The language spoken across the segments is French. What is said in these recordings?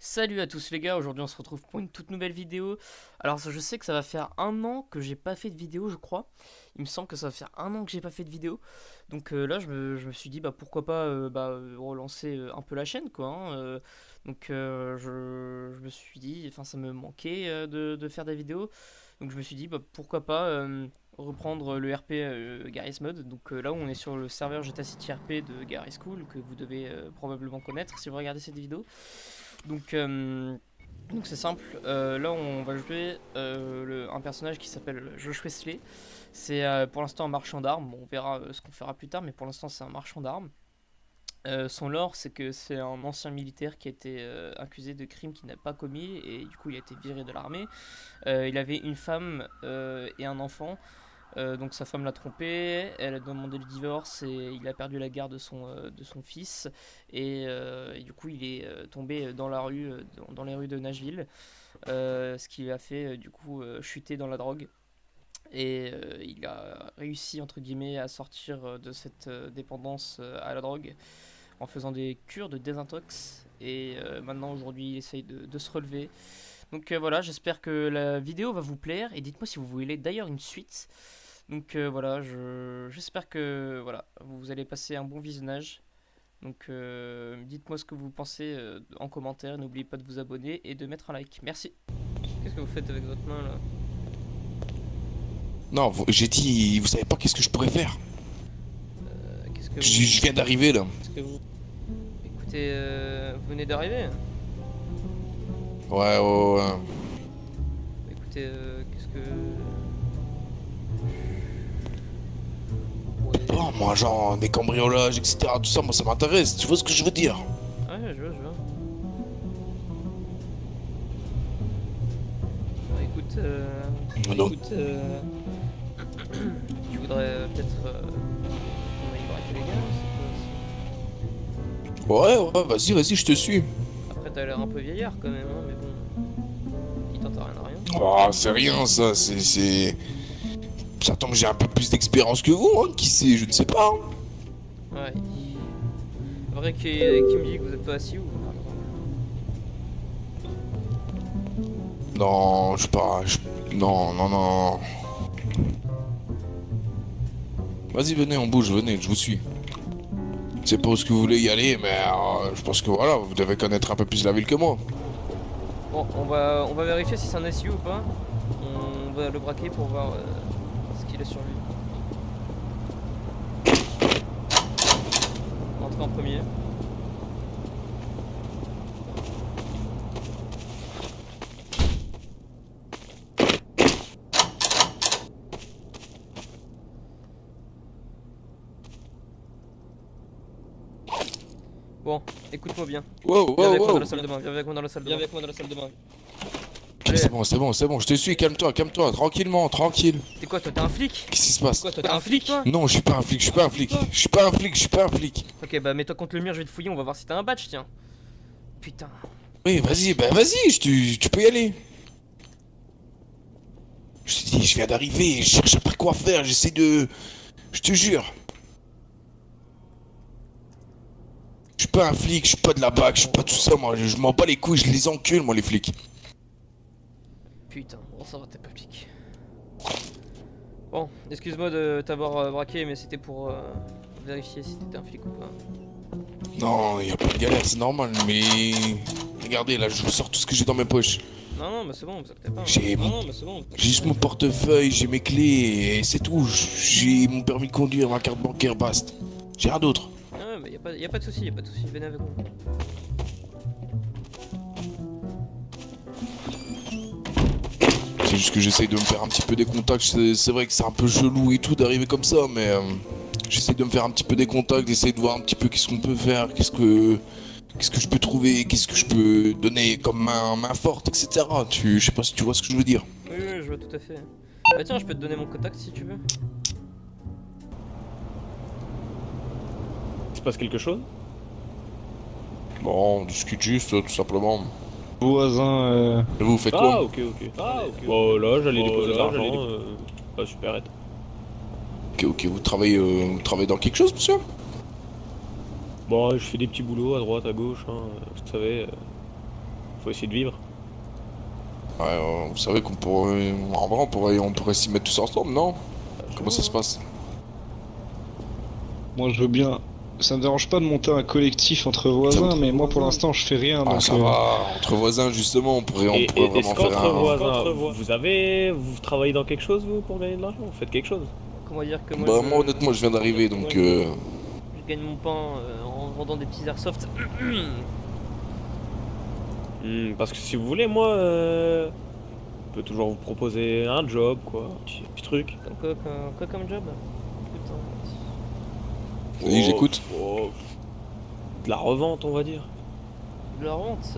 Salut à tous les gars, aujourd'hui on se retrouve pour une toute nouvelle vidéo. Alors je sais que ça va faire un an que j'ai pas fait de vidéo je crois. Il me semble que ça va faire un an que j'ai pas fait de vidéo. Donc là je me suis dit pourquoi pas relancer un peu la chaîne quoi. Je me suis dit, enfin ça me manquait de faire des vidéos. Donc je me suis dit pourquoi pas reprendre le RP Garry's Mod. Donc là on est sur le serveur GTA City RP de Garry's School que vous devez probablement connaître si vous regardez cette vidéo. Donc, euh, donc c'est simple, là on va jouer un personnage qui s'appelle Josh Wesley. C'est pour l'instant un marchand d'armes, bon, on verra ce qu'on fera plus tard, mais pour l'instant c'est un marchand d'armes. Son lore c'est que c'est un ancien militaire qui a été accusé de crimes qu'il n'a pas commis et du coup il a été viré de l'armée. Il avait une femme et un enfant. Donc sa femme l'a trompé, elle a demandé le divorce et il a perdu la garde de son fils. Et du coup, il est tombé dans la rue, dans les rues de Nashville, ce qui a fait du coup chuter dans la drogue. Et il a réussi, entre guillemets, à sortir de cette dépendance à la drogue en faisant des cures de désintox. Et maintenant, aujourd'hui, il essaye de se relever. Donc voilà, j'espère que la vidéo va vous plaire. Et dites-moi si vous voulez d'ailleurs une suite. Donc voilà, j'espère que voilà, vous allez passer un bon visionnage. Donc dites-moi ce que vous pensez en commentaire. N'oubliez pas de vous abonner et de mettre un like. Merci. Qu'est-ce que vous faites avec votre main là? Non, j'ai dit, vous savez pas qu'est-ce que je pourrais faire. Qu'est-ce que Je, vous... je viens d'arriver là. Qu'est-ce que vous... Écoutez, vous venez d'arriver. Ouais, ouais, ouais. Écoutez, qu'est-ce que... Ouais. Bon, moi, genre, des cambriolages, etc. Tout ça, moi, ça m'intéresse. Tu vois ce que je veux dire? Ouais, je vois, je vois. Bon, écoute, Donc, écoute, tu voudrais peut-être qu'on aille braquer les gars, ouais, ouais, vas-y, vas-y, je te suis. Après, t'as l'air un peu vieillard quand même, hein, mais bon, il tente à rien à rien. Oh, c'est rien, ça, ça tombe, j'ai un peu plus d'expérience que vous, hein, qui sait, je ne sais pas. Ouais, vrai qu'il me dit que vous êtes pas assis ou... Non, je sais pas, non, non, non. Vas-y, venez, on bouge, venez, je vous suis. Je sais pas où est-ce que vous voulez y aller, mais je pense que voilà, vous devez connaître un peu plus la ville que moi. Bon, on va vérifier si c'est un SU ou pas. On va le braquer pour voir ce qu'il a sur lui. Entrer en premier. Bon, écoute-moi bien. Wow, Viens wow, avec moi dans wow. la salle de bain, viens avec moi dans la salle de bain. Viens avec moi dans la salle de bain. Ok, Allez, c'est bon, c'est bon, c'est bon, je te suis, calme-toi, tranquillement, tranquille. t'es quoi, toi, t'es un flic? Qu'est-ce qui se passe? Quoi, toi, t'es un flic, toi? Non, je suis pas un flic, je suis pas un flic. Je suis pas un flic, je suis pas un flic. Ok, bah mets-toi contre le mur, je vais te fouiller, on va voir si t'as un badge, tiens. Putain. Oui, vas-y, bah vas-y, tu peux y aller. Je te dis, je viens d'arriver, je cherche après quoi faire, j'essaie de... Je te jure. Je suis pas un flic, je suis pas de la BAC, je suis pas tout ça, moi. Je m'en bats les couilles, je les encule, moi, les flics. Putain, bon ça va, t'es pas flic. Bon, excuse-moi de t'avoir braqué, mais c'était pour vérifier si t'étais un flic ou pas. Non, y a pas de galère, c'est normal, mais... Regardez, là, je vous sors tout ce que j'ai dans mes poches. Non, non, bah c'est bon, vous inquiétez pas. J'ai Non, mon... non, bah c'est bon. J'ai juste mon portefeuille, j'ai mes clés, et c'est tout. J'ai mon permis de conduire, ma carte bancaire, basta. J'ai rien d'autre. Ah, mais y a pas de soucis, venez avec moi. C'est juste que j'essaye de me faire un petit peu des contacts. C'est vrai que c'est un peu chelou et tout d'arriver comme ça, mais j'essaie de me faire un petit peu des contacts, d'essayer de voir un petit peu qu'est-ce qu'on peut faire, qu'est-ce que je peux trouver, qu'est-ce que je peux donner comme main forte, etc. Je sais pas si tu vois ce que je veux dire. Oui, oui, je vois tout à fait. Bah tiens, je peux te donner mon contact si tu veux. Il se passe quelque chose? Bon, on discute juste, tout simplement. Voisin. Et vous faites Ah, quoi? ok, ok. Bon, là, j'allais déposer de l'argent. Pas super. Ok, vous travaillez dans quelque chose, monsieur? Bon, je fais des petits boulots à droite, à gauche, hein, vous savez. Faut essayer de vivre. Ouais, vous savez qu'on pourrait... En vrai, on pourrait s'y mettre tous ensemble, non? Comment ça se passe? Moi, je veux bien. Ça me dérange pas de monter un collectif entre voisins, mais moi, pour l'instant, je fais rien. Ah, Donc, ça va, entre voisins, justement, on pourrait vraiment Est-ce faire qu'entre un... voisins, vous travaillez dans quelque chose, vous, pour gagner de l'argent? Vous faites quelque chose? Comment dire que moi, Bah, moi, honnêtement, je viens d'arriver, donc... je gagne mon pain en vendant des petits airsoft. Parce que si vous voulez, moi, je peux toujours vous proposer un job, quoi, petit truc. Quoi comme job? Putain. Oui, j'écoute. De la revente, on va dire. De la rente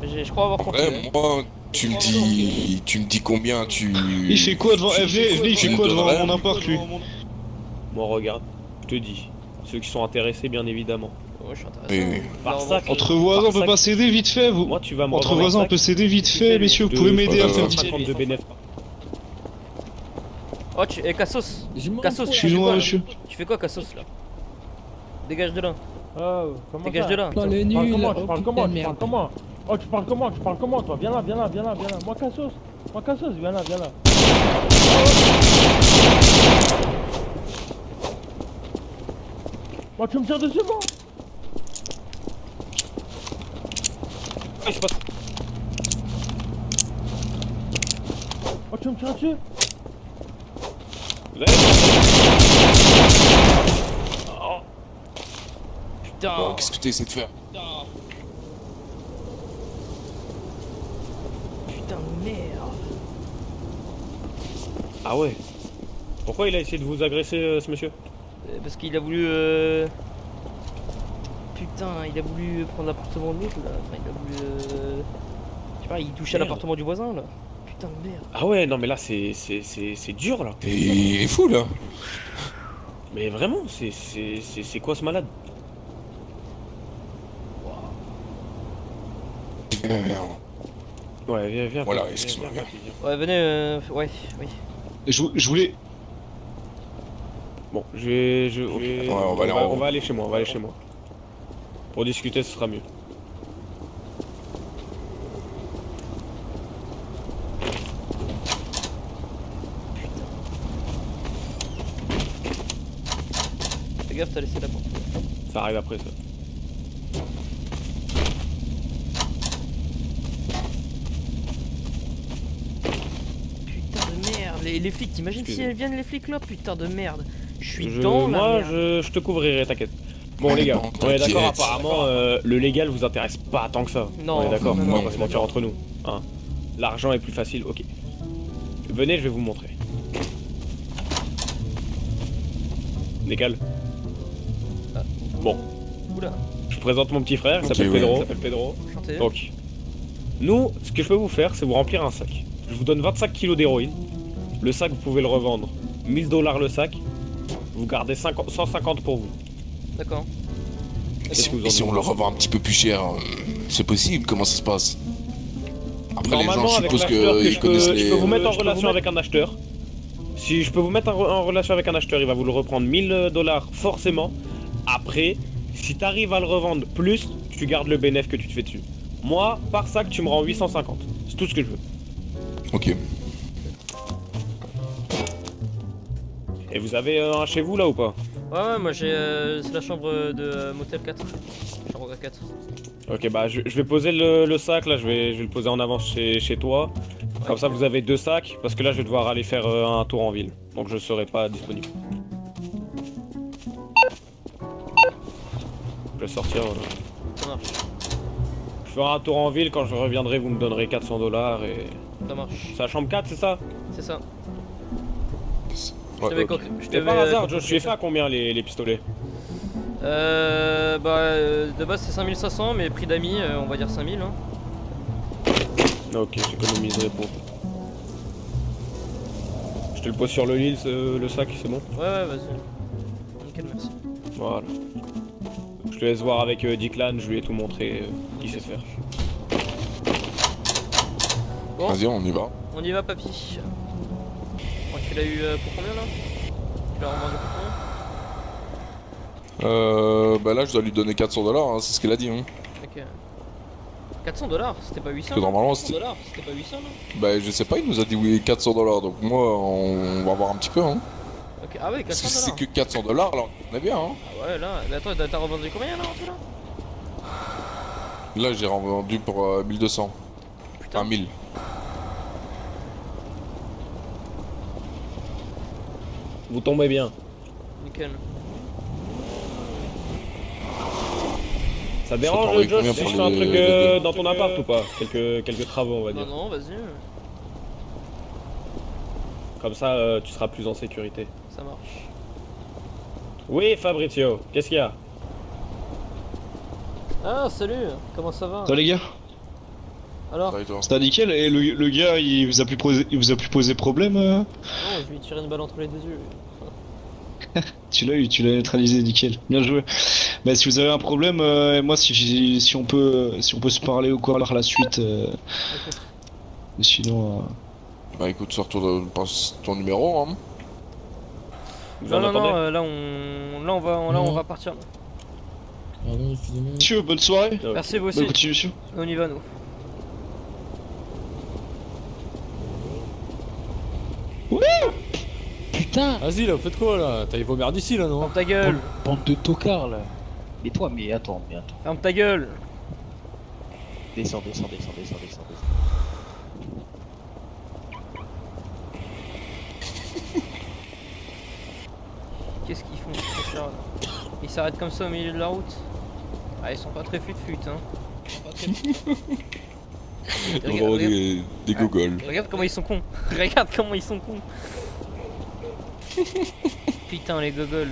je crois avoir compris. Ouais, moi, tu me dis combien tu... il fait quoi devant FD? Il fait quoi devant Ouais. mon appart, lui? Moi, regarde, je te dis. Ceux qui sont intéressés, bien évidemment. Ouais, je suis intéressé. Oui. Par sac. Entre voisins, on peut sac. pas s'aider vite fait, vous? Moi, tu vas me Entre revendre un voisins, on sac peut s'aider vite fait, messieurs, vous pouvez m'aider à faire 50 de bénéfice. Oh, Cassos, Cassos, Je suis loin, monsieur. tu fais quoi, Cassos, là? Dégage de là. Comment Dégage ça? de là. Tu les parles nuls, comment? Tu oh, parles putain comment? de Tu merde. parles comment? Oh, tu parles comment, toi? Viens là, Moi, Cassos, viens là. Moi, tu me tires dessus, moi? Il se passe. Oh, tu me tires dessus? Vous avez... Putain. Bon, qu'est-ce que tu essaies de faire? Putain de merde. Ah ouais. Pourquoi il a essayé de vous agresser, ce monsieur? Parce qu'il a voulu. Putain, il a voulu prendre l'appartement de l'autre là. Enfin, il a voulu. Je sais pas, il touchait à Merde. l'appartement du voisin là. Putain de merde. Ah ouais, non mais là c'est dur là. Il est fou, là. Mais vraiment, c'est quoi ce malade? Ouais, viens. Voilà, viens, excuse-moi, viens. Ouais, venez, ouais, oui. Je voulais. Bon, je vais... Ouais, on va aller en haut. on va aller chez moi, Pour discuter, ce sera mieux. Fais gaffe, t'as laissé la porte. Ça arrive après ça. Putain de merde. Les flics, t'imagines si Excusez. elles viennent les flics là? Putain de merde. Je suis Je- dans la moi, merde. je te couvrirai, t'inquiète. Bon Ouais, les gars, bon, on est d'accord, t'inquiète. apparemment le légal vous intéresse pas tant que ça. Non, on est d'accord, non, on va non, pas se mentir entre nous. Hein. L'argent est plus facile, ok. Venez, je vais vous montrer. Légal. Bon, Oula, je vous présente mon petit frère, il Ok, s'appelle ouais. Pedro. chanté. Donc, nous, ce que je peux vous faire, c'est vous remplir un sac. Je vous donne 25 kilos d'héroïne. Le sac, vous pouvez le revendre 1000 $ le sac. Vous gardez 150 pour vous. D'accord. Et si on le revend un petit peu plus cher, c'est possible? Comment ça se passe? Après, les gens, Normalement, je avec suppose l'acheteur, qu'ils connaissent je les... peux vous mettre en relation avec un acheteur. Si je peux vous mettre en relation avec un acheteur, il va vous le reprendre 1000 $ forcément. Après, si t'arrives à le revendre plus, tu gardes le bénéfice que tu te fais dessus. Moi, par sac, tu me rends 850. C'est tout ce que je veux. Ok. Et vous avez un chez vous là ou pas? Ouais, moi j'ai. C'est la chambre de Motel 4. Chambre 4. Ok, bah je vais poser le sac là, je vais le poser en avance chez toi. Comme ça, vous avez 2 sacs, parce que là, je vais devoir aller faire un tour en ville. Donc je serai pas disponible. Je vais sortir. Ça marche. Je ferai un tour en ville, quand je reviendrai, vous me donnerez 400 $ et... Ça marche. C'est la chambre 4, c'est ça? C'est ça. Ouais, t'avais ok. co- je Et t'avais, par hasard, compris je suis fait à combien les pistolets? De base c'est 5500, mais prix d'amis, on va dire 5000. Hein. Ok, j'économiserai pour. Je te le pose sur le lit, le sac, c'est bon? Ouais, vas-y. Nickel, merci. Voilà. Je te laisse voir avec Declan, je lui ai tout montré, il sait faire. Bon, Vas-y, on y va. on y va, papy. Bon, tu l'as eu pour combien là? Tu l'as revendu pour Bah là, je dois lui donner 400 $, hein, c'est ce qu'il a dit. Hein. Ok. 400 $, c'était pas 800 Parce que normalement, 400 c'était. $, c'était pas 800 non? Bah, je sais pas, il nous a dit oui 400 $, donc moi, on va voir un petit peu. Hein. Ok, ah ouais, Parce 400 que si c'est $. que 400 $, là, on est bien. Hein. Ah ouais, là, mais attends, t'as revendu combien là en tout là? Là, j'ai revendu pour 1200. Putain. Enfin, 1000. Vous tombez bien. Nickel. Ça dérange, t'envoie Josh, combien si pour je fais un les- truc les deux dans ton appart ou pas? Quelques travaux, on va Non, dire. non, vas-y, Comme ça, tu seras plus en sécurité. ça marche. Oui, Fabrizio, qu'est-ce qu'il y a? Ah, salut, comment ça va? Ça les gars, Alors? Ça et toi. c'était nickel. Et le gars, il vous a plus posé problème Non, je lui ai tiré une balle entre les deux yeux. Tu l'as eu, tu l'as neutralisé, nickel. Bien joué. Bah si vous avez un problème, moi si on peut se parler ou quoi par la suite. Écoute, Sinon. Bah écoute, sors passe ton numéro. Hein. Vous non, en non, entendez? non, là on va partir. Pardon, excusez-moi. Monsieur, bonne soirée. Merci vous aussi, Bonne continuation. on y va nous. Putain! Vas-y là, vous faites quoi là? T'as vos merdes ici là, non? Ferme ta gueule, Bande de tocards là! Mais toi, mais attends, ferme ta gueule. descends, descends. Qu'est-ce qu'ils font ces clochards, là? Ils s'arrêtent comme ça au milieu de la route. Ah, ils sont pas très fut-fut hein. On va avoir des gogoles. Regarde comment ils sont cons. Regarde comment ils sont cons. Putain les gogoles.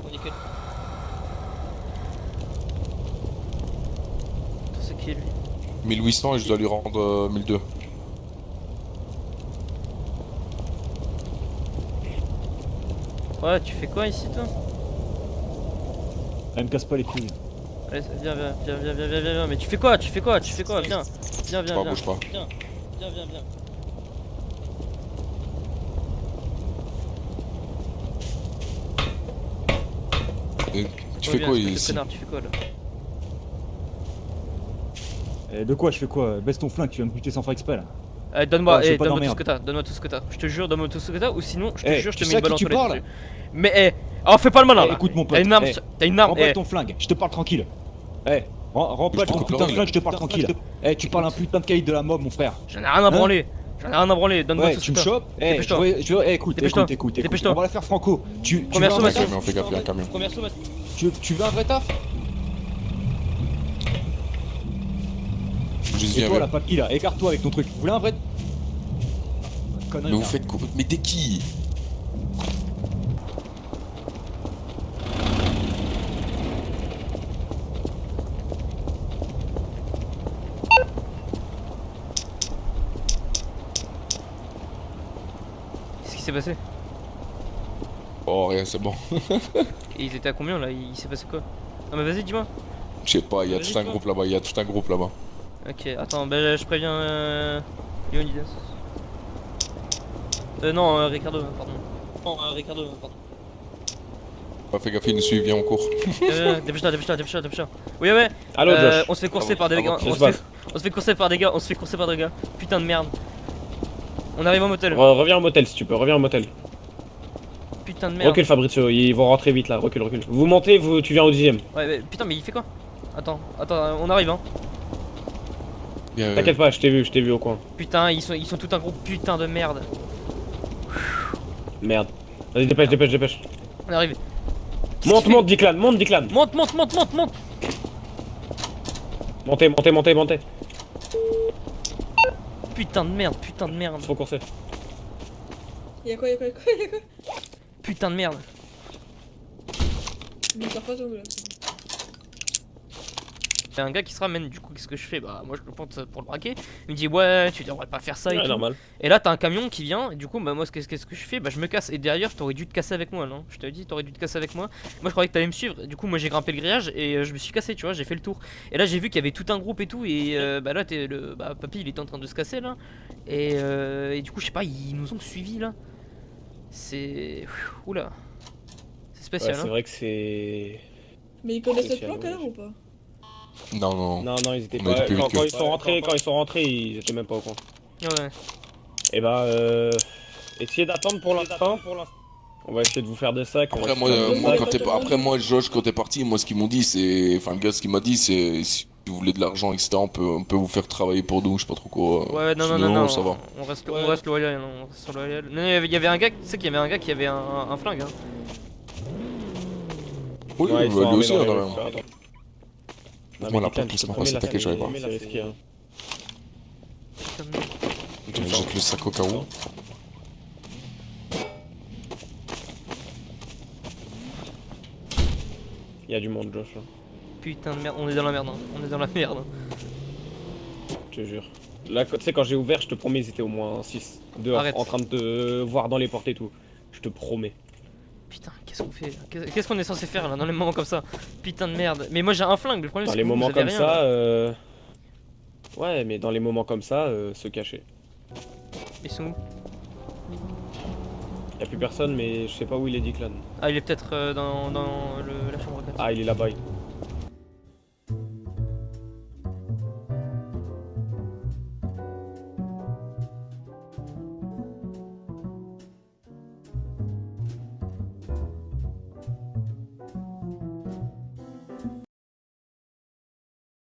Oh, nickel. Attends, c'est qui lui? 1800 et je dois lui rendre 1200. Ouais, tu fais quoi ici toi? Elle me casse pas les couilles. Allez, viens. Mais tu fais quoi? Viens. Pas, bouge pas. Viens. Et tu fais quoi ici? Connard, tu fais quoi là? De quoi, je fais quoi? Baisse ton flingue, tu vas me buter sans faire exprès là. Donne-moi Ouais, je veux pas donne-moi tout ce d'emmerde. que t'as, donne-moi tout ce que t'as. Je te jure, donne-moi tout ce que t'as, ou sinon, je te Eh, jure, je te tu mets sais une balle à qui entre tu les parles yeux. Mais oh, fais pas le malin là. Écoute mon pote. T'as une arme, Eh, Remballe ton flingue, je te parle tranquille. Remballe Je te ton coupe putain de l'oreille, flingue, je te parle tranquille. Tu parles un putain de caïd de la mob, mon frère. J'en ai rien à branler. Donne-moi Ouais, tout ce tu que me t'as. chopes. Dépêche-toi. Écoute. Dépêche-toi. On va la faire franco. Tu Première veux un sommation. vrai Camion, fais gaffe, il y a un camion. Première sommation. tu veux un vrai taf? Juste Et viens, toi viens. la papille là, écarte-toi avec ton truc. Vous voulez un vrai? Connerie. Mais vous là. faites quoi? Mais t'es qui? Qu'est-ce qui s'est passé? Oh, rien, c'est bon. Et ils étaient à combien là? Il s'est passé quoi? Non mais vas-y, dis-moi. Je sais pas, il y a Vas-y, tout un toi. groupe là-bas, Ok, attends, bah je préviens Leonidas. Non, Ricardo, pardon. Non, Ricardo, pardon. Fais gaffe, ils nous suivent, viens, on court. Dépêche-toi. Oui, ouais. Allô, Josh. On se fait courser par des gars. qu'est-ce qui se On se fait courser par des gars. Putain de merde. On arrive au motel. Reviens au motel si tu peux, reviens au motel. Putain de merde. Recule Fabrizio, ils vont rentrer vite là, recule. Vous montez, tu viens au 10ème. Ouais, mais putain, mais il fait quoi? Attends, on arrive hein. Viens, T'inquiète pas, je t'ai vu au coin. Putain, ils sont tout un gros putain de merde. Merde. Vas-y, dépêche. On arrive. Monte, Diclan. Monte. Montez. Putain de merde. Faut courser. Y'a quoi Putain de merde. Mais t'as pas tomber là. Y'a un gars qui se ramène, du coup, qu'est-ce que je fais? Bah, moi je le pointe pour le braquer. Il me dit, ouais, tu devrais pas faire ça et Ouais, tout. normal. Et là, t'as un camion qui vient, et du coup, bah, moi, qu'est-ce que je fais? Bah, je me casse. Et derrière, t'aurais dû te casser avec moi, non? Je t'avais dit, t'aurais dû te casser avec moi. Moi, je croyais que t'allais me suivre. Du coup, moi, j'ai grimpé le grillage et je me suis cassé, tu vois, j'ai fait le tour. Et là, j'ai vu qu'il y avait tout un groupe et tout. Et bah, là, papy, il était en train de se casser là. Et du coup, je sais pas, ils nous ont suivis là. C'est... Oula. C'est Ouais, spécial, c'est hein. vrai que c'est... Mais ils connaissent notre Spécial, plan, ouais. alors ou pas? Non, non. Non, non, ils étaient On pas... a été plus Quand, vite que- quand ils sont rentrés, ils étaient même pas au courant. Ouais. Et bah, essayez d'attendre pour l'instant. On va essayer de vous faire des sacs. on va Après, essayer de faire des sacs. après, moi, Josh, quand t'es parti, moi, ce qu'ils m'ont dit, c'est. Enfin, le gars, ce qu'il m'a dit, c'est. Si vous voulez de l'argent, etc., on peut vous faire travailler pour nous, je sais pas trop quoi. Ouais, non, Je non, dis, non, non, ça va. on reste, Ouais. on reste loyal, non, on reste loyal. Non, il y avait un gars, tu sais qu'il y avait un gars qui avait un flingue, hein. Oui, Ouais, ils sont lui armés aussi, dans on les a rues. rien. Attends. Moi, mais la Declan, porte, tu laisse-moi peux passer, fermer t'inquiète, je vais voir. c'est risqué, hein. Putain de merde. Je jette le sac au cas où. Il y a du monde, Josh, là. Putain de merde, on est dans la merde, hein. On est dans la merde. Hein. Je te jure. Là, tu sais, quand j'ai ouvert, je te promets, ils étaient au moins 6 dehors, Arrête. en train de te voir dans les portes et tout. Je te promets. Putain, qu'est-ce qu'on fait là? Qu'est-ce qu'on est censé faire là dans les moments comme ça? Putain de merde. Mais moi j'ai un flingue, le problème Dans c'est les que vous, moments vous avez comme rien, ça, là. ouais, mais dans les moments comme ça, se cacher. Ils sont où? Y a plus personne, mais je sais pas où il est Declan. Ah, il est peut-être dans la chambre 4. Ah, il est là-bas.